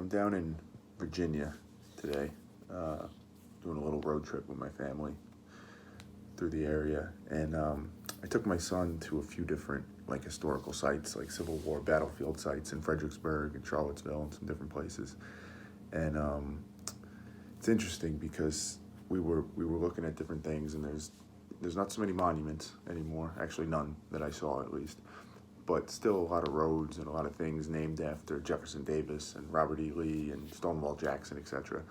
down in Virginia today, doing a little road trip with my family through the area, and I took my son to a few different like historical sites, like Civil War battlefield sites in Fredericksburg and Charlottesville and some different places. And it's interesting because we were looking at different things, and there's not so many monuments anymore. Actually, none that I saw, at least. But still a lot of roads and a lot of things named after Jefferson Davis and Robert E. Lee and Stonewall Jackson, etc.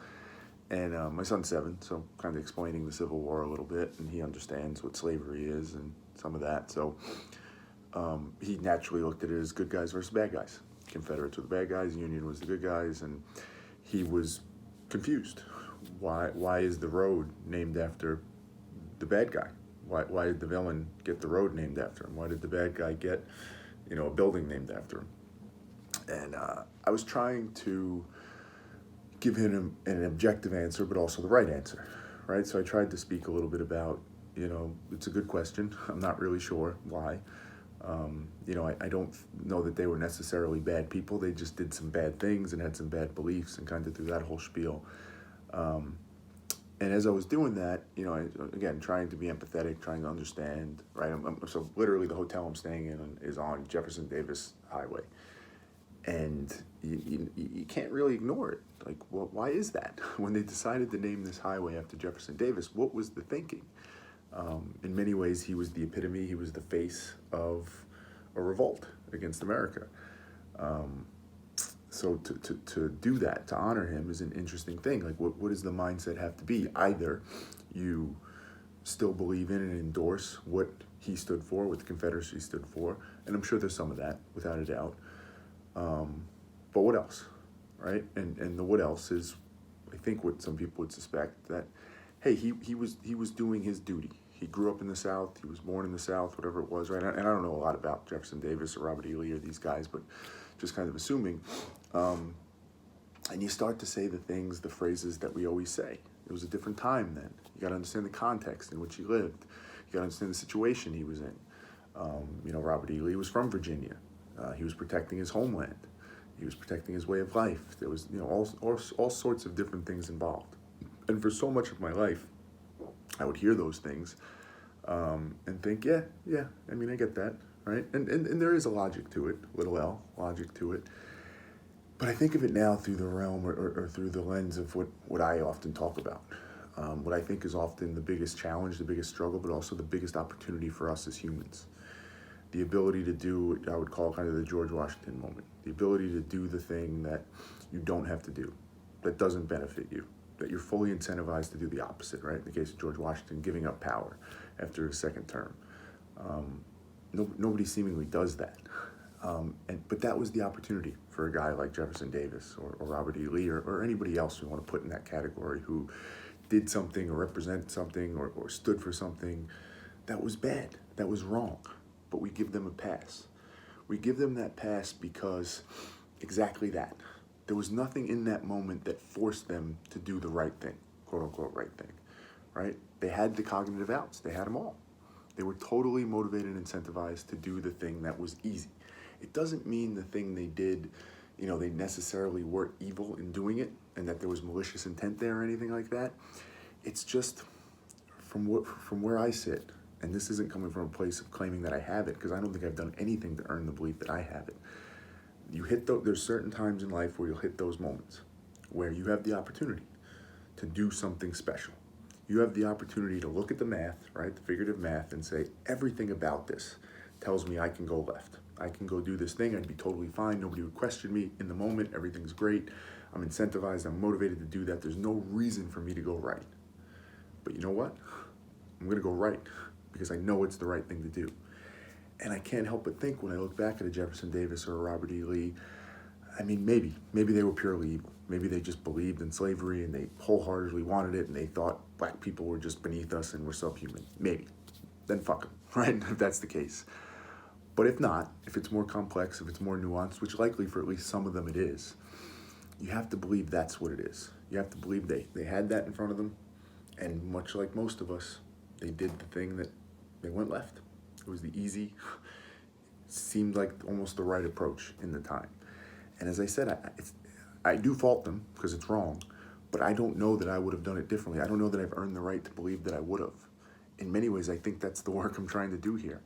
And my son's 7, so kind of explaining the Civil War a little bit, and he understands what slavery is and some of that. So he naturally looked at it as good guys versus bad guys. Confederates were the bad guys, Union was the good guys, and he was confused. Why is the road named after the bad guy? Why did the villain get the road named after him? Why did the bad guy get, a building named after him? And I was trying to give him an objective answer, but also the right answer, right? So I tried to speak a little bit about, it's a good question. I'm not really sure why. I don't know that they were necessarily bad people. They just did some bad things and had some bad beliefs and kind of threw that whole spiel. And as I was doing that, again, trying to be empathetic, trying to understand, right? So literally the hotel I'm staying in is on Jefferson Davis Highway. And you can't really ignore it. Like, well, why is that? When they decided to name this highway after Jefferson Davis, what was the thinking? In many ways, he was the epitome, he was the face of a revolt against America. So to do that, to honor him, is an interesting thing. Like, what does the mindset have to be? Either you still believe in and endorse what he stood for, what the Confederacy stood for, and I'm sure there's some of that, without a doubt. But what else, right? And the what else is, I think, what some people would suspect, that, hey, he was doing his duty. He grew up in the South. He was born in the South, whatever it was, right? And I don't know a lot about Jefferson Davis or Robert E. Lee or these guys, but just kind of assuming. And you start to say the phrases that we always say. It was a different time then. You got to understand the context in which he lived. You got to understand the situation he was in. Robert E. Lee was from Virginia. He was protecting his homeland. He was protecting his way of life. There was, all sorts of different things involved. And for so much of my life, I would hear those things and think, yeah, I get that, right? And there is a logic to it, little l, logic to it. But I think of it now through the realm or through the lens of what I often talk about. What I think is often the biggest challenge, the biggest struggle, but also the biggest opportunity for us as humans. The ability to do what I would call kind of the George Washington moment. The ability to do the thing that you don't have to do, that doesn't benefit you, that you're fully incentivized to do the opposite, right? In the case of George Washington, giving up power after his second term. Nobody seemingly does that. But that was the opportunity for a guy like Jefferson Davis or Robert E. Lee or anybody else we want to put in that category who did something or represented something or stood for something that was bad, that was wrong. But we give them a pass. We give them that pass because exactly that. There was nothing in that moment that forced them to do the right thing, quote unquote right thing, right? They had the cognitive outs. They had them all. They were totally motivated and incentivized to do the thing that was easy. It doesn't mean the thing they did, they necessarily were evil in doing it and that there was malicious intent there or anything like that. It's just from where I sit, and this isn't coming from a place of claiming that I have it, because I don't think I've done anything to earn the belief that I have it. There's certain times in life where you'll hit those moments where you have the opportunity to do something special. You have the opportunity to look at the math, right, the figurative math, and say, everything about this tells me I can go left. I can go do this thing. I'd be totally fine. Nobody would question me in the moment. Everything's great. I'm incentivized. I'm motivated to do that. There's no reason for me to go right. But you know what? I'm going to go right because I know it's the right thing to do. And I can't help but think when I look back at a Jefferson Davis or a Robert E. Lee, maybe they were purely evil. Maybe they just believed in slavery and they wholeheartedly wanted it and they thought black people were just beneath us and were subhuman. Maybe. Then fuck them, right? If that's the case. But if not, if it's more complex, if it's more nuanced, which likely for at least some of them it is, you have to believe that's what it is. You have to believe they had that in front of them, and much like most of us, they did the thing that they went left. It was the easy, seemed like almost the right approach in the time. And as I said, I do fault them because it's wrong, but I don't know that I would have done it differently. I don't know that I've earned the right to believe that I would have. In many ways, I think that's the work I'm trying to do here.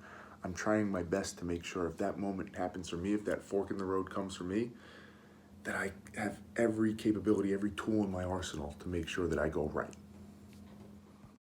I'm trying my best to make sure if that moment happens for me, if that fork in the road comes for me, that I have every capability, every tool in my arsenal to make sure that I go right.